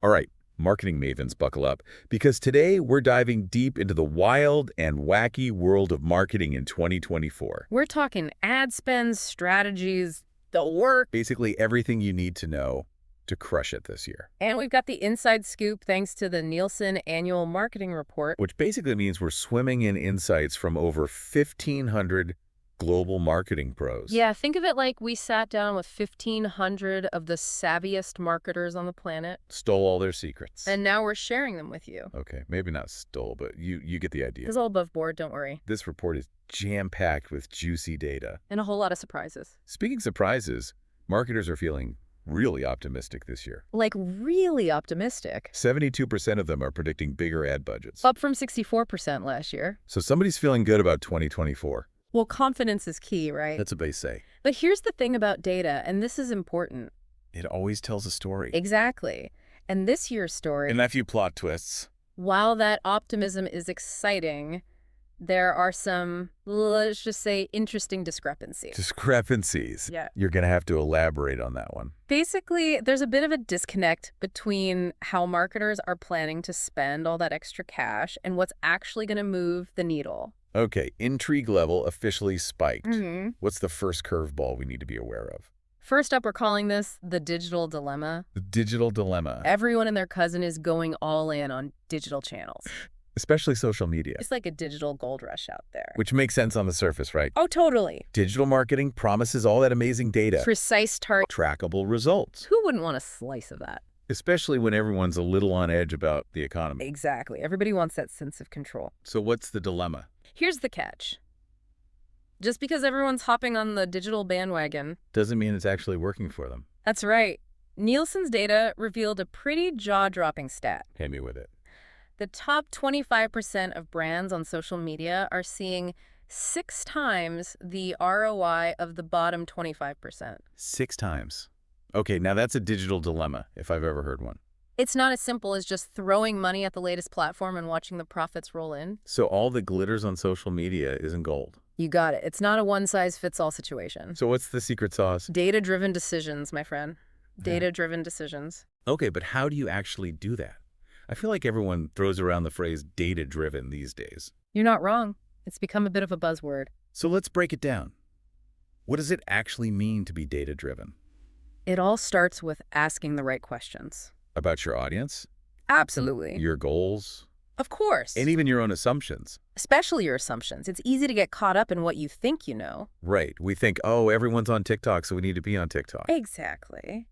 All right, marketing mavens, buckle up, because today we're diving deep into the wild and wacky world of marketing in 2024. We're talking ad spends, strategies, the work. Basically everything you need to know to crush it this year. And we've got the inside scoop thanks to the Nielsen annual marketing report. Which basically means we're swimming in insights from over 1,500 global marketing pros. Yeah, think of it like we sat down with 1,500 of the savviest marketers on the planet. Stole all their secrets. And now we're sharing them with you. Okay, maybe not stole, but you get the idea. It's all above board, don't worry. This report is jam-packed with juicy data. And a whole lot of surprises. Speaking surprises, marketers are feeling really optimistic this year. Like really optimistic. 72% of them are predicting bigger ad budgets. Up from 64% last year. So somebody's feeling good about 2024. Well, confidence is key, right? That's what they say. But here's the thing about data, and this is important. It always tells a story. Exactly. And this year's story, And a few plot twists. while that optimism is exciting, there are some, let's just say, interesting discrepancies. Discrepancies. Yeah. You're going to have to elaborate on that one. Basically, there's a bit of a disconnect between how marketers are planning to spend all that extra cash and what's actually going to move the needle. Okay, intrigue level officially spiked. Mm-hmm. What's the first curveball we need to be aware of? First up, we're calling this the digital dilemma. The digital dilemma. Everyone and their cousin is going all in on digital channels. Especially social media. It's like a digital gold rush out there. Which makes sense on the surface, right? Oh, totally. Digital marketing promises all that amazing data. Precise target. Trackable results. Who wouldn't want a slice of that? Especially when everyone's a little on edge about the economy. Exactly. Everybody wants that sense of control. So what's the dilemma? Here's the catch. Just because everyone's hopping on the digital bandwagon, Doesn't mean it's actually working for them. that's right. Nielsen's data revealed a pretty jaw-dropping stat. Hit me with it. The top 25% of brands on social media are seeing 6 times the ROI of the bottom 25%. 6 times. Okay, now that's a digital dilemma, if I've ever heard one. It's not as simple as just throwing money at the latest platform and watching the profits roll in. So all that glitters on social media isn't gold. You got it. It's not a one-size-fits-all situation. So what's the secret sauce? Data-driven decisions, my friend. Data-driven decisions. Okay, but how do you actually do that? I feel like everyone throws around the phrase data-driven these days. You're not wrong. It's become a bit of a buzzword. So let's break it down. What does it actually mean to be data-driven? It all starts with asking the right questions. About your audience, Absolutely. your goals, Of course. and even your own assumptions. Especially your assumptions. It's easy to get caught up in what you think you know. Right. We think, oh, everyone's on TikTok, so we need to be on TikTok. Exactly.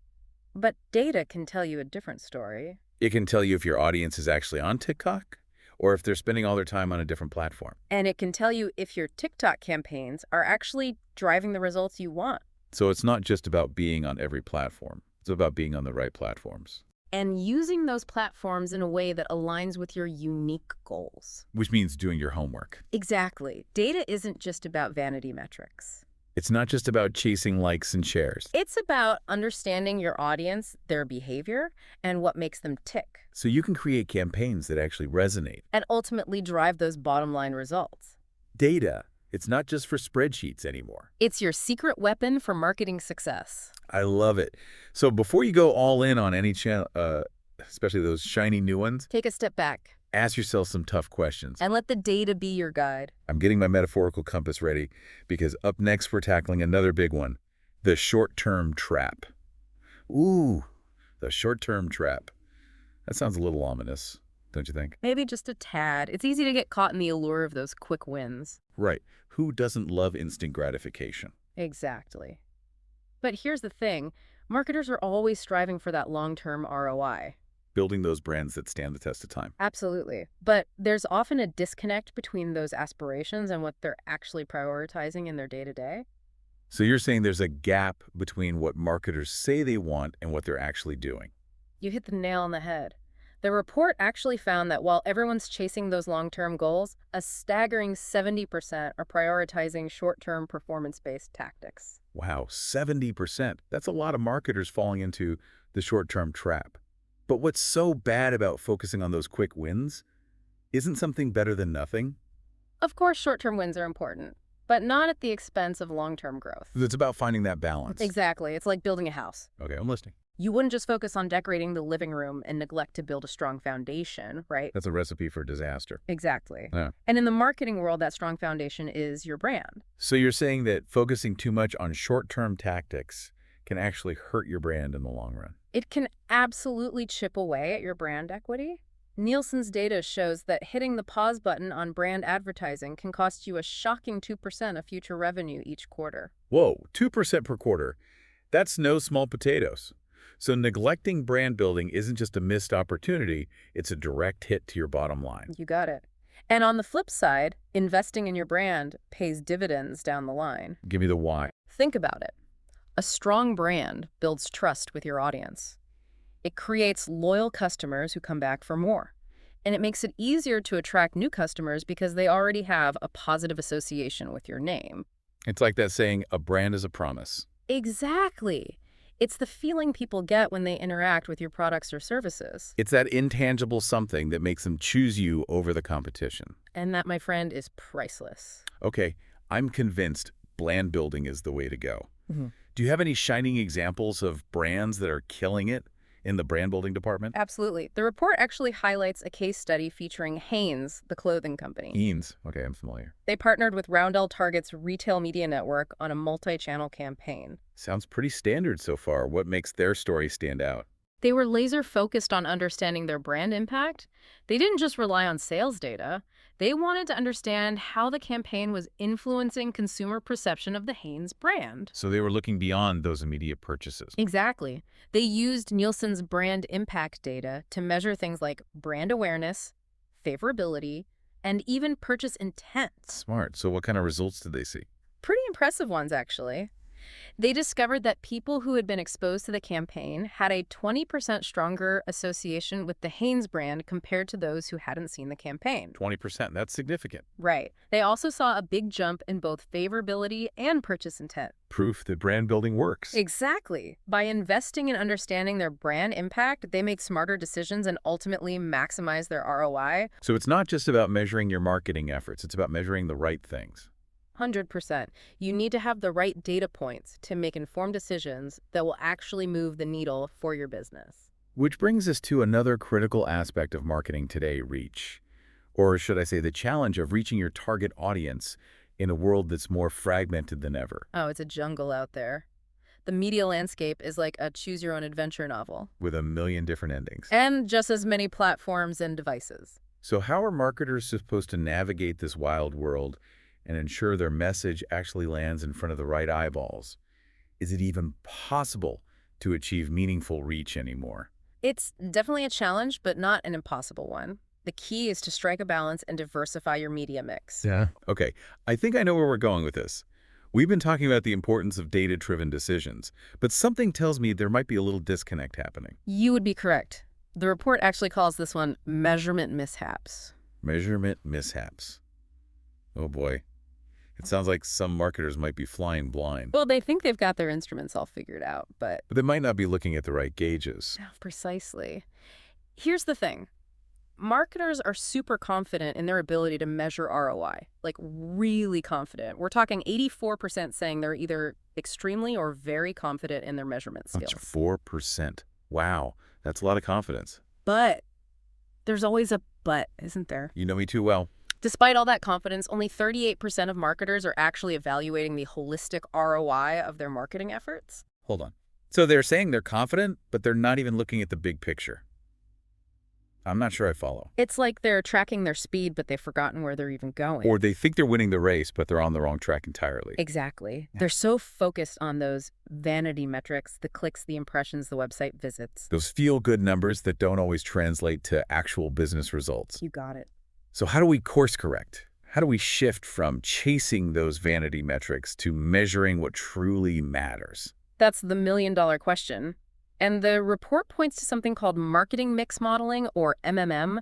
But data can tell you a different story. It can tell you if your audience is actually on TikTok or if they're spending all their time on a different platform. And it can tell you if your TikTok campaigns are actually driving the results you want. So it's not just about being on every platform. It's about being on the right platforms. And using those platforms in a way that aligns with your unique goals. Which means doing your homework. Exactly. Data isn't just about vanity metrics. It's not just about chasing likes and shares. It's about understanding your audience, their behavior, and what makes them tick. So you can create campaigns that actually resonate. And ultimately drive those bottom line results. Data. It's not just for spreadsheets anymore. It's your secret weapon for marketing success. I love it. So before you go all in on any channel, especially those shiny new ones, Take a step back ask yourself some tough questions. and let the data be your guide. I'm getting my metaphorical compass ready because up next we're tackling another big one, the short-term trap. Ooh, the short-term trap. That sounds a little ominous, don't you think? Maybe just a tad. It's easy to get caught in the allure of those quick wins. Right. Who doesn't love instant gratification? Exactly. But here's the thing. Marketers are always striving for that long-term ROI. Building those brands that stand the test of time. Absolutely. But there's often a disconnect between those aspirations and what they're actually prioritizing in their day-to-day. So you're saying there's a gap between what marketers say they want and what they're actually doing. You hit the nail on the head. The report actually found that while everyone's chasing those long-term goals, a staggering 70% are prioritizing short-term performance-based tactics. Wow, 70%. That's a lot of marketers falling into the short-term trap. But what's so bad about focusing on those quick wins? Isn't something better than nothing? Of course, short-term wins are important, but not at the expense of long-term growth. It's about finding that balance. Exactly. It's like building a house. Okay, I'm listening. You wouldn't just focus on decorating the living room and neglect to build a strong foundation, right? That's a recipe for disaster. Exactly. Yeah. And in the marketing world, that strong foundation is your brand. So you're saying that focusing too much on short-term tactics can actually hurt your brand in the long run. It can absolutely chip away at your brand equity. Nielsen's data shows that hitting the pause button on brand advertising can cost you a shocking 2% of future revenue each quarter. Whoa, 2% per quarter. That's no small potatoes. So neglecting brand building isn't just a missed opportunity, it's a direct hit to your bottom line. You got it. And on the flip side, investing in your brand pays dividends down the line. Give me the why. Think about it. A strong brand builds trust with your audience. It creates loyal customers who come back for more. And it makes it easier to attract new customers because they already have a positive association with your name. It's like that saying, a brand is a promise. Exactly. It's the feeling people get when they interact with your products or services. It's that intangible something that makes them choose you over the competition. And that, my friend, is priceless. Okay, I'm convinced brand building is the way to go. Mhm. Do you have any shining examples of brands that are killing it in the brand building department? Absolutely. The report actually highlights a case study featuring Hanes, the clothing company. Eanes. Okay, I'm familiar. They partnered with Roundel Target's retail media network on a multi-channel campaign. Sounds pretty standard so far. What makes their story stand out? They were laser focused on understanding their brand impact. They didn't just rely on sales data. They wanted to understand how the campaign was influencing consumer perception of the Hanes brand. So they were looking beyond those immediate purchases. Exactly. They used Nielsen's brand impact data to measure things like brand awareness, favorability, and even purchase intent. Smart. So what kind of results did they see? Pretty impressive ones, actually. They discovered that people who had been exposed to the campaign had a 20% stronger association with the Hanes brand compared to those who hadn't seen the campaign. 20%. That's significant. Right. They also saw a big jump in both favorability and purchase intent. Proof that brand building works. Exactly. By investing in understanding their brand impact, they make smarter decisions and ultimately maximize their ROI. So it's not just about measuring your marketing efforts. It's about measuring the right things. 100%. You need to have the right data points to make informed decisions that will actually move the needle for your business. Which brings us to another critical aspect of marketing today, reach. Or should I say the challenge of reaching your target audience in a world that's more fragmented than ever. Oh, it's a jungle out there. The media landscape is like a choose-your-own-adventure novel. With a million different endings. And just as many platforms and devices. So how are marketers supposed to navigate this wild world and ensure their message actually lands in front of the right eyeballs? Is it even possible to achieve meaningful reach anymore? It's definitely a challenge, but not an impossible one. The key is to strike a balance and diversify your media mix. Yeah. Okay, I think I know where we're going with this. We've been talking about the importance of data-driven decisions, but something tells me there might be a little disconnect happening. You would be correct. The report actually calls this one measurement mishaps. Measurement mishaps. Oh boy. It sounds like some marketers might be flying blind. Well, they think they've got their instruments all figured out, but... But they might not be looking at the right gauges. Precisely. Here's the thing. Marketers are super confident in their ability to measure ROI. Like, really confident. We're talking 84% saying they're either extremely or very confident in their measurement skills. That's 4%. Wow. That's a lot of confidence. But there's always a but, isn't there? You know me too well. Despite all that confidence, only 38% of marketers are actually evaluating the holistic ROI of their marketing efforts. Hold on. So they're saying they're confident, but they're not even looking at the big picture. I'm not sure I follow. It's like they're tracking their speed, but they've forgotten where they're even going. Or they think they're winning the race, but they're on the wrong track entirely. Exactly. They're so focused on those vanity metrics, the clicks, the impressions, the website visits. Those feel-good numbers that don't always translate to actual business results. You got it. So how do we course correct? How do we shift from chasing those vanity metrics to measuring what truly matters? That's the million-dollar question. And the report points to something called marketing mix modeling, or MMM,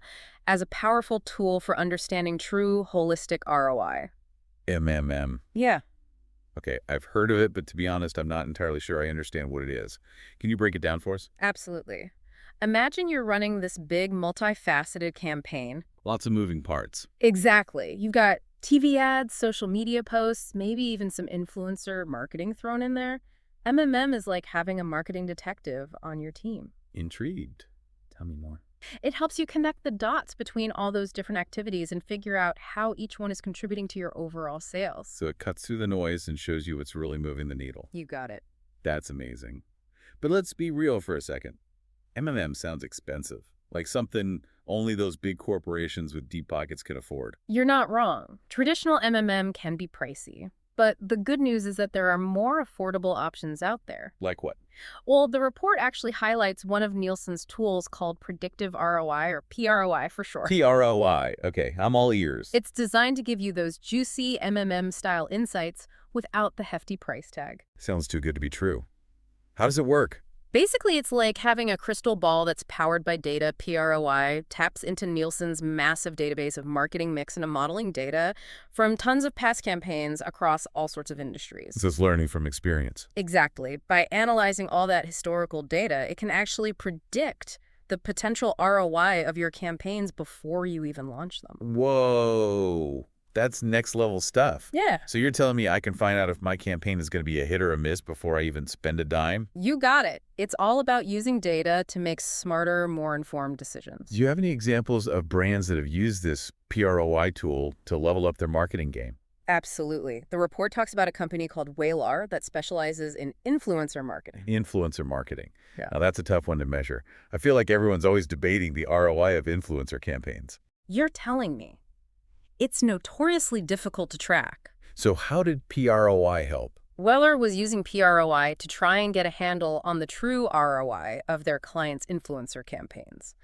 as a powerful tool for understanding true holistic ROI. MMM. Yeah. Okay, I've heard of it, but to be honest, I'm not entirely sure I understand what it is. Can you break it down for us? Absolutely. Imagine you're running this big, multifaceted campaign. Lots of moving parts. Exactly. You've got TV ads, social media posts, maybe even some influencer marketing thrown in there. MMM is like having a marketing detective on your team. Intrigued. Tell me more. It helps you connect the dots between all those different activities and figure out how each one is contributing to your overall sales. So it cuts through the noise and shows you what's really moving the needle. You got it. That's amazing. But let's be real for a second. MMM sounds expensive, like something only those big corporations with deep pockets can afford. You're not wrong. Traditional MMM can be pricey. But the good news is that there are more affordable options out there. Like what? Well, the report actually highlights one of Nielsen's tools called Predictive ROI, or PROI for short. PROI. Okay, I'm all ears. It's designed to give you those juicy MMM-style insights without the hefty price tag. Sounds too good to be true. How does it work? Basically, it's like having a crystal ball that's powered by data. PROI taps into Nielsen's massive database of marketing mix and modeling data from tons of past campaigns across all sorts of industries. So it's learning from experience. Exactly. By analyzing all that historical data, it can actually predict the potential ROI of your campaigns before you even launch them. Whoa. That's next level stuff. Yeah. So you're telling me I can find out if my campaign is going to be a hit or a miss before I even spend a dime? You got it. It's all about using data to make smarter, more informed decisions. Do you have any examples of brands that have used this PROI tool to level up their marketing game? Absolutely. The report talks about a company called Waylar that specializes in influencer marketing. Influencer marketing. Yeah. Now that's a tough one to measure. I feel like everyone's always debating the ROI of influencer campaigns. You're telling me. It's notoriously difficult to track. So how did PROI help? Weller was using PROI to try and get a handle on the true ROI of their clients' influencer campaigns.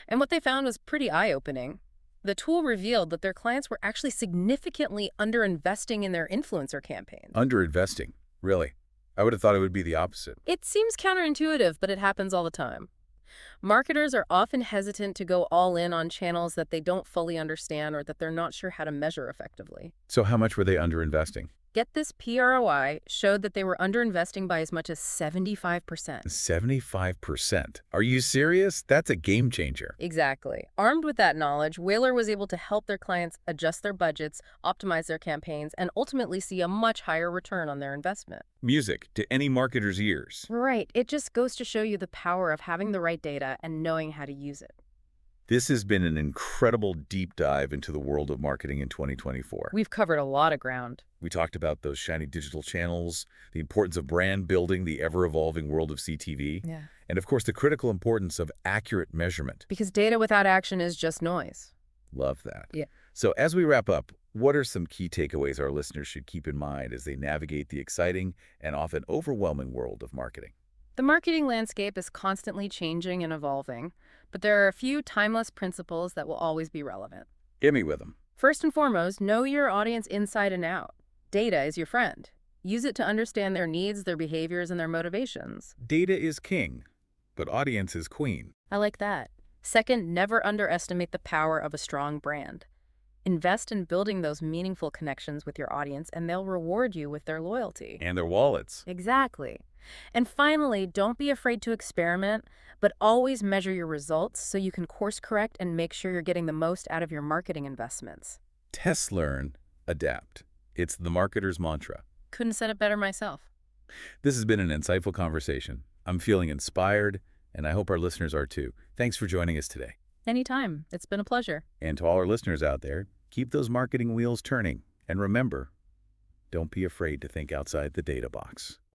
And what they found was pretty eye-opening. The tool revealed that their clients were actually significantly underinvesting in their influencer campaigns. Underinvesting? Really? I would have thought it would be the opposite. It seems counterintuitive, but it happens all the time. Marketers are often hesitant to go all in on channels that they don't fully understand or that they're not sure how to measure effectively. So how much were they underinvesting? Get this, PROI showed that they were underinvesting by as much as 75%. 75%? Are you serious? That's a game changer. Exactly. Armed with that knowledge, Whaler was able to help their clients adjust their budgets, optimize their campaigns, and ultimately see a much higher return on their investment. Music to any marketer's ears. Right. It just goes to show you the power of having the right data and knowing how to use it. This has been an incredible deep dive into the world of marketing in 2024. We've covered a lot of ground. We talked about those shiny digital channels, the importance of brand building, the ever-evolving world of CTV, Yeah. and of course the critical importance of accurate measurement. Because data without action is just noise. Love that. Yeah. So as we wrap up, what are some key takeaways our listeners should keep in mind as they navigate the exciting and often overwhelming world of marketing? The marketing landscape is constantly changing and evolving, but there are a few timeless principles that will always be relevant. Hit me with them. First and foremost, know your audience inside and out. Data is your friend. Use it to understand their needs, their behaviors, and their motivations. Data is king, but audience is queen. I like that. Second, never underestimate the power of a strong brand. Invest in building those meaningful connections with your audience, and they'll reward you with their loyalty. And their wallets. Exactly. And finally, don't be afraid to experiment, but always measure your results so you can course correct and make sure you're getting the most out of your marketing investments. Test, learn, adapt. It's the marketer's mantra. Couldn't said it better myself. This has been an insightful conversation. I'm feeling inspired, and I hope our listeners are too. Thanks for joining us today. Anytime. It's been a pleasure. And to all our listeners out there, keep those marketing wheels turning. And remember, don't be afraid to think outside the data box.